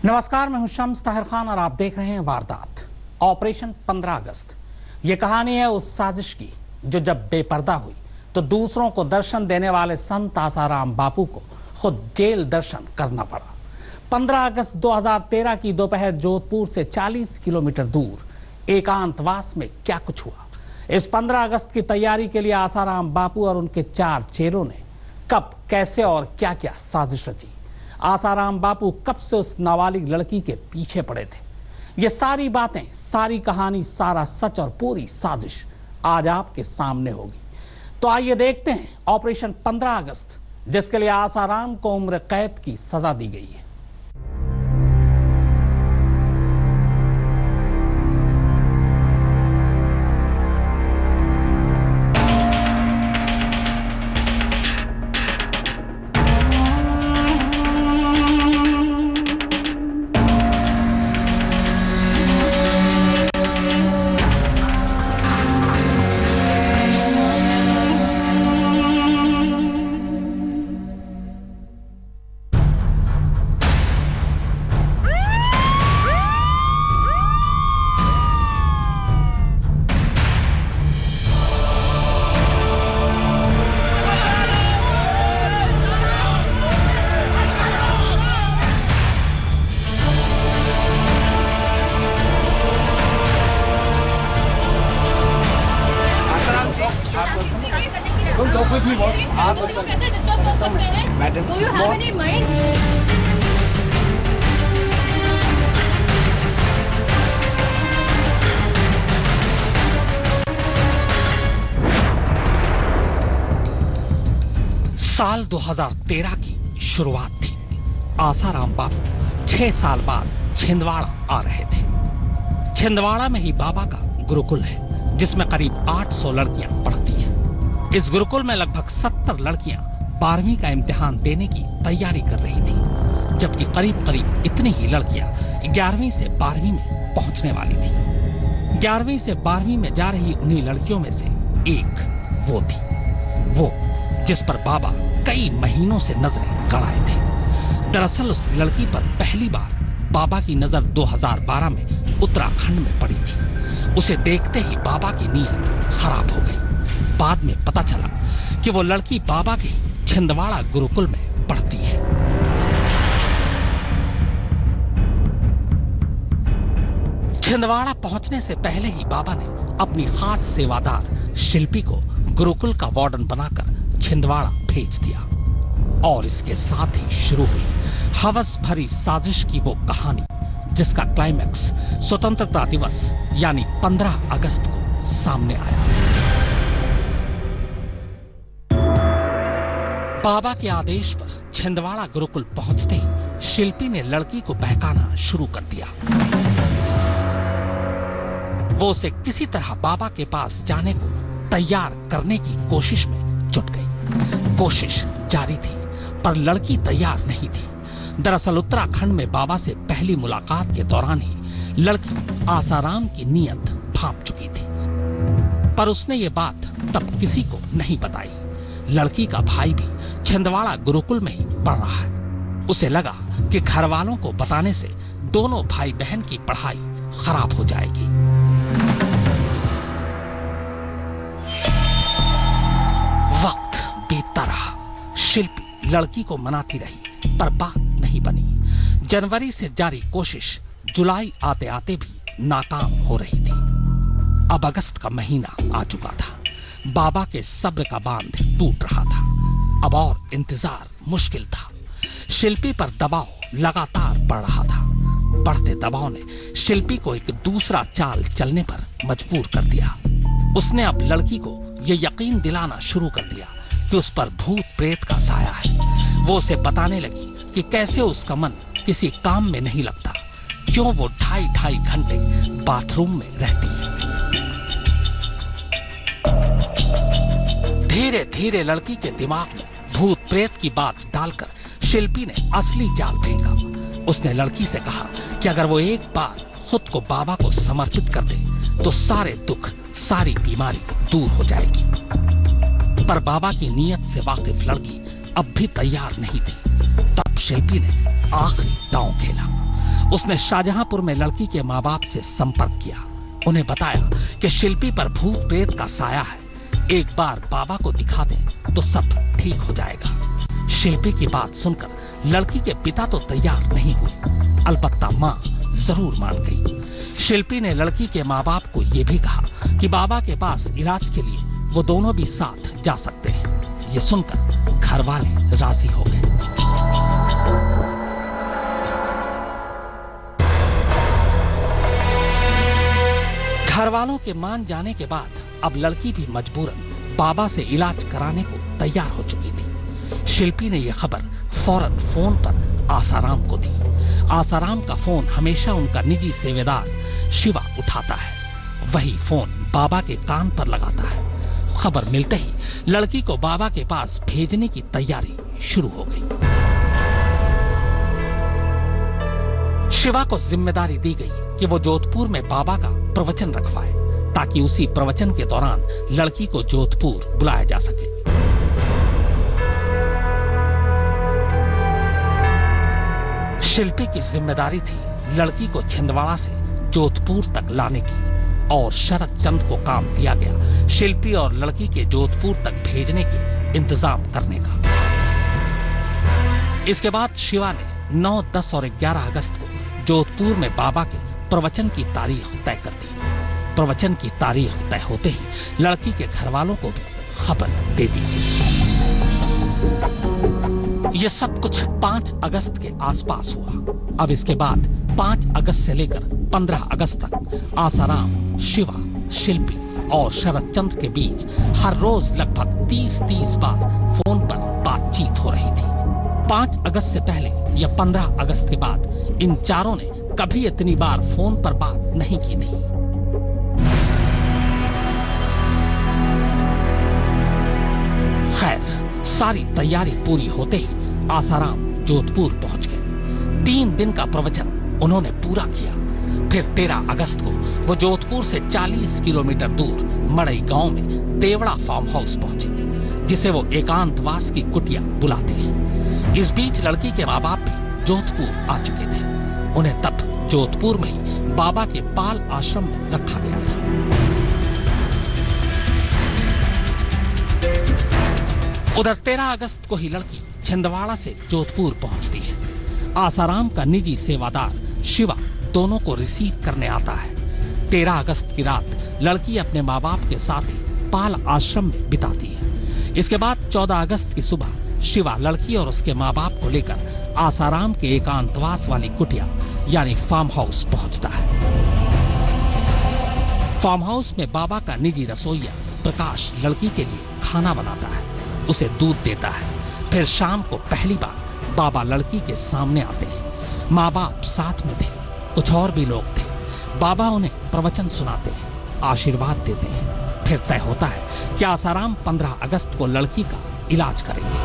नमस्कार, मैं हूं शम्स ताहिर खान और आप देख रहे हैं वारदात। ऑपरेशन 15 अगस्त। ये कहानी है उस साजिश की जो जब बेपर्दा हुई तो दूसरों को दर्शन देने वाले संत आसाराम बापू को खुद जेल दर्शन करना पड़ा। 15 अगस्त 2013 की दोपहर जोधपुर से 40 किलोमीटर दूर एकांतवास में क्या कुछ हुआ। इस 15 अगस्त की तैयारी के लिए आसाराम बापू और उनके 4 चेलों ने कब, कैसे और क्या क्या साजिश रची। आसाराम बापू कब से उस नाबालिग लड़की के पीछे पड़े थे। ये सारी बातें, सारी कहानी, सारा सच और पूरी साजिश आज आपके सामने होगी। तो आइए देखते हैं ऑपरेशन 15 अगस्त, जिसके लिए आसाराम को उम्र कैद की सजा दी गई है। साल 2013 की शुरुआत थी। आसाराम बापू 6 साल बाद छिंदवाड़ा आ रहे थे। छिंदवाड़ा में ही बाबा का गुरुकुल है, जिसमें करीब 800 लड़कियां पढ़ती हैं। इस गुरुकुल में लगभग 70 लड़कियां 12वीं का इम्तिहान देने की तैयारी कर रही थी, जबकि करीब करीब इतनी ही लड़कियां 11वीं से 12वीं में पहुंचने वाली थी। 11वीं से 12वीं में जा रही उन्हीं लड़कियों में से एक वो थी, वो जिस पर बाबा कई महीनों से नजरें गड़ाए थे। दरअसल उस लड़की पर पहली बार बाबा की नजर 2012 में उत्तराखंड में पड़ी थी। उसे देखते ही बाबा की नीयत खराब हो गई। बाद में पता चला कि वो लड़की बाबा के छिंदवाड़ा गुरुकुल में पढ़ती है। छिंदवाड़ा पहुंचने से पहले ही बाबा ने अपनी खास सेवादार शिल्पी को गुरुकुल का वार्डन बनाकर छिंदवाड़ा भेज दिया। और इसके साथ ही शुरू हुई हवस भरी साजिश की वो कहानी, जिसका क्लाइमैक्स स्वतंत्रता दिवस यानी 15 अगस्त को सामने आया। बाबा के आदेश पर छिंदवाड़ा गुरुकुल पहुंचते ही शिल्पी ने लड़की को बहकाना शुरू कर दिया। वो उसे किसी तरह बाबा के पास जाने को तैयार करने की कोशिश में जुट गई। कोशिश जारी थी, पर लड़की तैयार नहीं थी। दरअसल उत्तराखंड में बाबा से पहली मुलाकात के दौरान ही लड़की आसाराम की नीयत भांप चुकी थी, पर उसने ये बात तब किसी को नहीं बताई। लड़की का भाई भी छिंदवाड़ा गुरुकुल में ही पढ़ रहा है। उसे लगा कि घर वालों को बताने से दोनों भाई बहन की पढ़ाई खराब हो जाएगी। वक्त बीतता रहा। शिल्पी लड़की को मनाती रही, पर बात नहीं बनी। जनवरी से जारी कोशिश जुलाई आते आते भी नाकाम हो रही थी। अब अगस्त का महीना आ चुका था। बाबा के सब्र का बांध टूट रहा था। अब और इंतजार मुश्किल था। शिल्पी पर दबाव लगातार बढ़ रहा था। बढ़ते दबाव ने शिल्पी को एक दूसरा चाल चलने पर मजबूर कर दिया। उसने अब लड़की को यह यकीन दिलाना शुरू कर दिया कि उस पर भूत प्रेत का साया है। वो उसे बताने लगी कि कैसे उसका मन किसी काम में नहीं लगता, क्यों वो 2.5 घंटे बाथरूम में रहती है। धीरे धीरे लड़की के दिमाग में भूत प्रेत की बात डालकर शिल्पी ने असली जाल फेंका। उसने लड़की से कहा कि अगर वो एक बार खुद को बाबा को समर्पित कर दे तो सारे दुख, सारी बीमारी दूर हो जाएगी। पर बाबा की नीयत से वाकिफ लड़की अब भी तैयार नहीं थी। तब शिल्पी ने आखिरी दांव खेला। उसने शाहजहांपुर में लड़की के माँ बाप से संपर्क किया। उन्हें बताया कि शिल्पी पर भूत प्रेत का साया है, एक बार बाबा को दिखा दें तो सब ठीक हो जाएगा। शिल्पी की बात सुनकर लड़की के पिता तो तैयार नहीं हुए, अलबत्ता माँ जरूर मान गई। शिल्पी ने लड़की के माँ बाप को यह भी कहा कि बाबा के पास इलाज के लिए वो दोनों भी साथ जा सकते हैं। ये सुनकर घर वाले राजी हो गए। घर वालों के मान जाने के बाद अब लड़की भी मजबूरन बाबा से इलाज कराने को तैयार हो चुकी थी। शिल्पी ने यह खबर फौरन फोन पर आसाराम को दी। आसाराम का फोन हमेशा उनका निजी सेवेदार शिवा उठाता है, वही फोन बाबा के कान पर लगाता है। खबर मिलते ही लड़की को बाबा के पास भेजने की तैयारी शुरू हो गई। शिवा को जिम्मेदारी दी गई कि वो जोधपुर में बाबा का प्रवचन रखवाए, ताकि उसी प्रवचन के दौरान लड़की को जोधपुर बुलाया जा सके। शिल्पी की जिम्मेदारी थी लड़की को छिंदवाड़ा से जोधपुर तक लाने की, और शरद चंद को काम दिया गया शिल्पी और लड़की के जोधपुर तक भेजने के इंतजाम करने का। इसके बाद शिवा ने 9, 10 और 11 अगस्त को जोधपुर में बाबा के प्रवचन की तारीख तय कर दी। प्रवचन की तारीख तय होते ही लड़की के घर वालों को भी खबर दे दी। यह सब कुछ 5 अगस्त के आसपास हुआ। अब इसके बाद 5 अगस्त से लेकर 15 अगस्त तक आसाराम, शिवा, शिल्पी और शरद चंद्र के बीच हर रोज लगभग 30 बार फोन पर बातचीत हो रही थी। 5 अगस्त से पहले या 15 अगस्त के बाद इन चारों ने कभी इतनी बार फोन पर बात नहीं की थी। खैर, सारी तैयारी पूरी होते ही आसाराम जोधपुर पहुंच गए। 3 दिन का प्रवचन उन्होंने पूरा किया। फिर 13 अगस्त को वो जोधपुर से 40 किलोमीटर दूर मड़ई गांव में तेवड़ा फार्म हाउस पहुंचे, जिसे वो एकांतवास की कुटिया बुलाते हैं। इस बीच लड़की के माँ बाप भी जोधपुर आ चुके थे। उन्हें तब जोधपुर में ही बाबा के पाल आश्रम में रखा गया था। उधर 13 अगस्त को ही लड़की छिंदवाड़ा से जोधपुर पहुंचती है। आसाराम का निजी सेवादार शिवा दोनों को रिसीव करने आता है। 13 अगस्त की रात लड़की अपने माँ बाप के साथ ही पाल आश्रम में बिताती है। इसके बाद 14 अगस्त की सुबह शिवा लड़की और उसके माँ बाप को लेकर आसाराम के एकांतवास वाली कुटिया यानी फार्म हाउस पहुंचता है। फार्म हाउस में बाबा का निजी रसोइया प्रकाश लड़की के लिए खाना बनाता है, उसे दूध देता है। फिर शाम को पहली बार बाबा लड़की के सामने आते हैं। माँ बाप साथ में थे, कुछ और भी लोग थे। बाबा उन्हें प्रवचन सुनाते हैं, आशीर्वाद देते हैं। फिर तय होता है कि आसाराम 15 अगस्त को लड़की का इलाज करेंगे।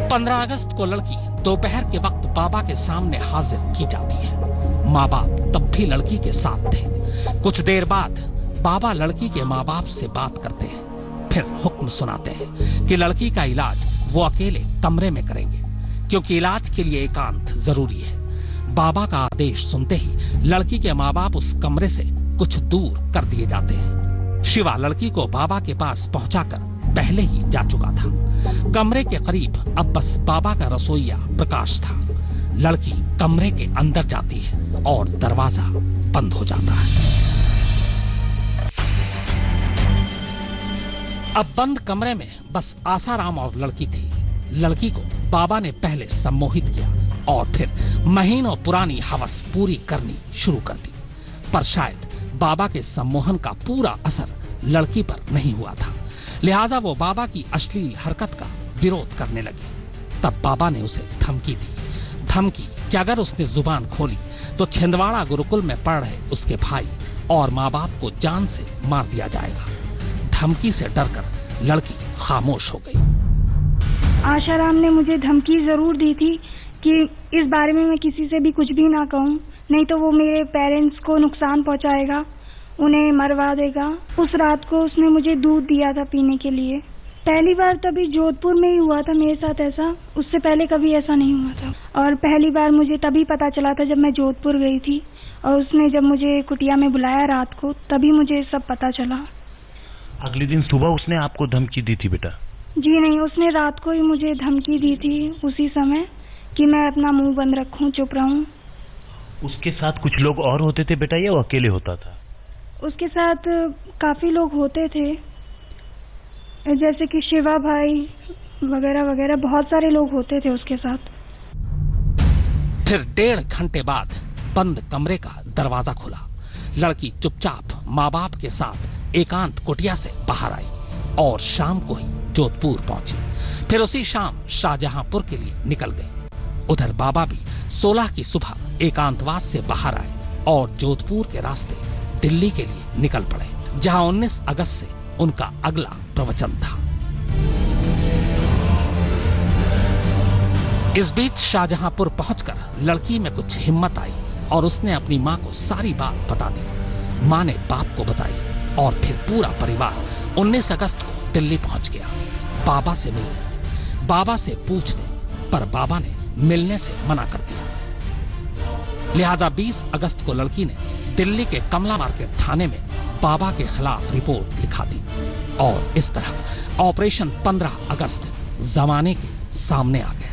15 अगस्त को लड़की दोपहर के वक्त बाबा के सामने हाजिर की जाती है। माँ बाप तब भी लड़की के साथ थे। कुछ देर बाद बाबा लड़की के माँ बाप से बात करते हैं, फिर हुक्म सुनाते हैं कि लड़की का इलाज वो अकेले कमरे में करेंगे, क्योंकि इलाज के लिए एकांत जरूरी है। बाबा का आदेश सुनते ही लड़की के माँ बाप उस कमरे से कुछ दूर कर दिए जाते हैं। शिवा लड़की को बाबा के पास पहुंचाकर पहले ही जा चुका था। कमरे के करीब अब बस बाबा का रसोइया प्रकाश था। लड़की कमरे के अंदर जाती है और दरवाजा बंद हो जाता है। अब बंद कमरे में बस आसाराम और लड़की थी। लड़की को बाबा ने पहले सम्मोहित किया और फिर महीनों पुरानी हवस पूरी करनी शुरू कर दी। पर शायद बाबा के सम्मोहन का पूरा असर लड़की पर नहीं हुआ था, लिहाजा वो बाबा की अश्लील हरकत का विरोध करने लगी। तब बाबा ने उसे धमकी दी, धमकी कि अगर उसने जुबान खोली तो छिंदवाड़ा गुरुकुल में पढ़ रहे उसके भाई और माँ बाप को जान से मार दिया जाएगा। धमकी से डरकर लड़की खामोश हो गई। आशाराम ने मुझे धमकी जरूर दी थी कि इस बारे में मैं किसी से भी कुछ भी ना कहूँ, नहीं तो वो मेरे पेरेंट्स को नुकसान पहुँचाएगा, उन्हें मरवा देगा। उस रात को उसने मुझे दूध दिया था पीने के लिए। पहली बार तभी जोधपुर में ही हुआ था मेरे साथ ऐसा, उससे पहले कभी ऐसा नहीं हुआ था। और पहली बार मुझे तभी पता चला था जब मैं जोधपुर गई थी और उसने जब मुझे कुटिया में बुलाया रात को, तभी मुझे सब पता चला। अगले दिन सुबह उसने आपको धमकी दी थी बेटा? जी नहीं, उसने रात को ही मुझे धमकी दी थी उसी समय कि मैं अपना मुंह बंद रखूं, चुप रहूं। उसके साथ कुछ लोग और होते थे बेटा या वो अकेले होता था? उसके साथ काफी लोग होते थे, जैसे कि शिवा भाई वगैरह वगैरह, बहुत सारे लोग होते थे उसके साथ। फिर 1.5 घंटे बाद बंद कमरे का दरवाजा खुला। लड़की चुपचाप माँ बाप के साथ एकांत कुटिया से बाहर आई और शाम को ही जोधपुर पहुंची। फिर उसी शाम शाहजहांपुर के लिए निकल गई। उधर बाबा भी 16 की सुबह एकांतवास से बाहर आए और जोधपुर के रास्ते दिल्ली के लिए निकल पड़े, जहां 19 अगस्त से उनका अगला प्रवचन था। इस बीच शाहजहांपुर पहुंचकर लड़की में कुछ हिम्मत आई और उसने अपनी मां को सारी बात बता दी। मां ने बाप को बताई और फिर पूरा परिवार 19 अगस्त को दिल्ली पहुंच गया। बाबा से मिलने, बाबा से पूछने, पर बाबा ने मिलने से मना कर दिया। लिहाजा 20 अगस्त को लड़की ने दिल्ली के कमला मार्केट थाने में बाबा के खिलाफ रिपोर्ट लिखा दी और इस तरह ऑपरेशन 15 अगस्त जमाने के सामने आ गया।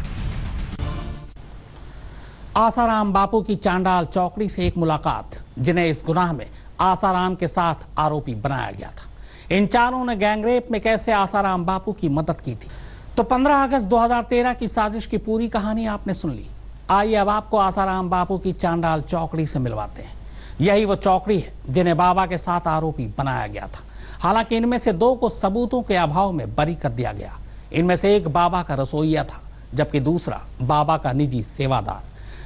आसाराम बापू की चांडाल चौकड़ी से एक मुलाकात, जिन्हें इस गुनाह में आसाराम के साथ आरोपी बनाया गया था। इन चारों ने गैंगरेप में कैसे आसाराम बापू की मदद की थी। तो 15 अगस्त 2013 की साजिश की पूरी कहानी आपने सुन ली। आइए अब आपको आसाराम बापू की चांडाल चौकड़ी से मिलवाते हैं। यही वो चौकड़ी है जिन्हें बाबा के साथ आरोपी बनाया गया था। हालांकि इनमें से 2 को सबूतों के अभाव में बरी कर दिया गया। इनमें से एक बाबा का रसोइया था, जबकि दूसरा बाबा का निजी सेवादार,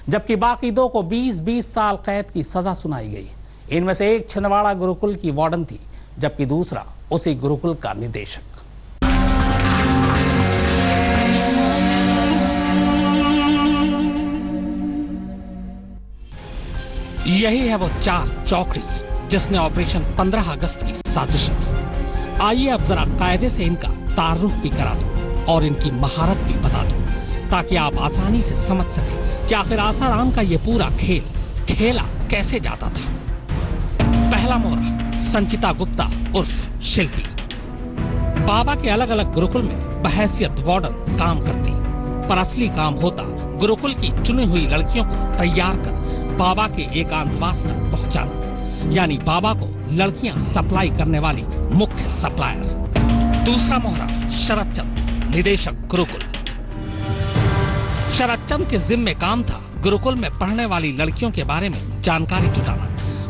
जबकि बाकी 2 को 20-20 साल कैद की सजा सुनाई गई। इनमें से एक छिंदवाड़ा गुरुकुल की वार्डन थी, जबकि दूसरा उसी गुरुकुल का निदेशक। यही है वो 4 चौकड़ी जिसने ऑपरेशन 15 अगस्त की साजिश की। आइए अब जरा कायदे से इनका तारुफ भी करा दूं और इनकी महारत भी बता दूं, ताकि आप आसानी से समझ सकें कि आखिर आसाराम का ये पूरा खेल खेला कैसे जाता था। पहला मोहरा संचिता गुप्ता उर्फ शिल्पी। बाबा के अलग अलग गुरुकुल में बहैसियत वार्डन काम करती, पर असली काम होता गुरुकुल की चुनी हुई लड़कियों को तैयार कर बाबा के एकांतवास तक पहुंचाना, यानी बाबा को लड़कियां सप्लाई करने वाली मुख्य सप्लायर। दूसरा मोहरा शरद चंद, निदेशक गुरुकुल। शरद चंद के जिम्मे काम था गुरुकुल में पढ़ने वाली लड़कियों के बारे में जानकारी जुटाना,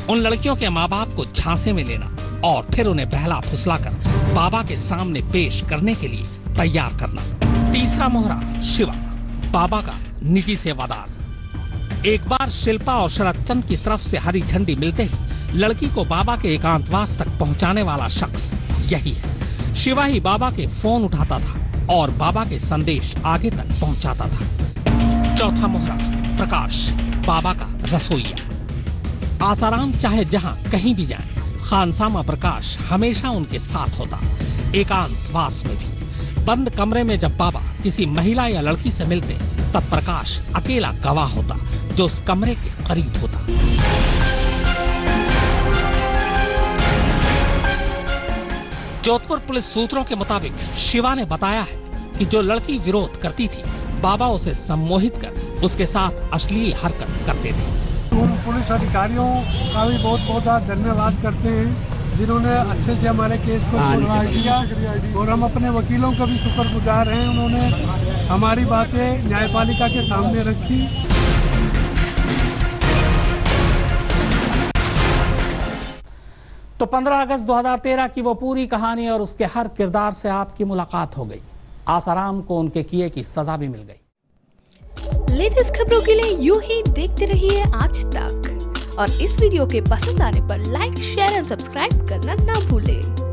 उन लड़कियों के माँ बाप को झांसे में लेना और फिर उन्हें बहला फुसलाकर बाबा के सामने पेश करने के लिए तैयार करना। तीसरा मोहरा शिवा, बाबा का निजी सेवादार। एक बार शिल्पा और शरद चंद की तरफ से हरी झंडी मिलते ही लड़की को बाबा के एकांतवास तक पहुंचाने वाला शख्स यही है। शिवा ही बाबा के फोन उठाता था और बाबा के संदेश आगे तक पहुंचाता था। चौथा मोहरा प्रकाश, बाबा का रसोइया। आसाराम चाहे जहां कहीं भी जाए, खानसामा प्रकाश हमेशा उनके साथ होता, एकांतवास में भी। बंद कमरे में जब बाबा किसी महिला या लड़की से मिलते, तब प्रकाश अकेला गवाह होता जो उस कमरे के करीब होता। जोधपुर पुलिस सूत्रों के मुताबिक शिवा ने बताया है कि जो लड़की विरोध करती थी, बाबा उसे सम्मोहित कर उसके साथ अश्लील हरकत करते थे। उन पुलिस अधिकारियों का भी बहुत बहुत धन्यवाद करते हैं जिन्होंने अच्छे से हमारे केस को सुलझा दिया, और हम अपने वकीलों का भी शुक्रगुजार हैं, उन्होंने हमारी बातें न्यायपालिका के सामने रखी। तो 15 अगस्त 2013 की वो पूरी कहानी और उसके हर किरदार से आपकी मुलाकात हो गई। आसाराम को उनके किए की सजा भी मिल गई। लेटेस्ट खबरों के लिए यूं ही देखते रहिए आज तक, और इस वीडियो के पसंद आने पर लाइक, शेयर एंड सब्सक्राइब करना ना भूलें।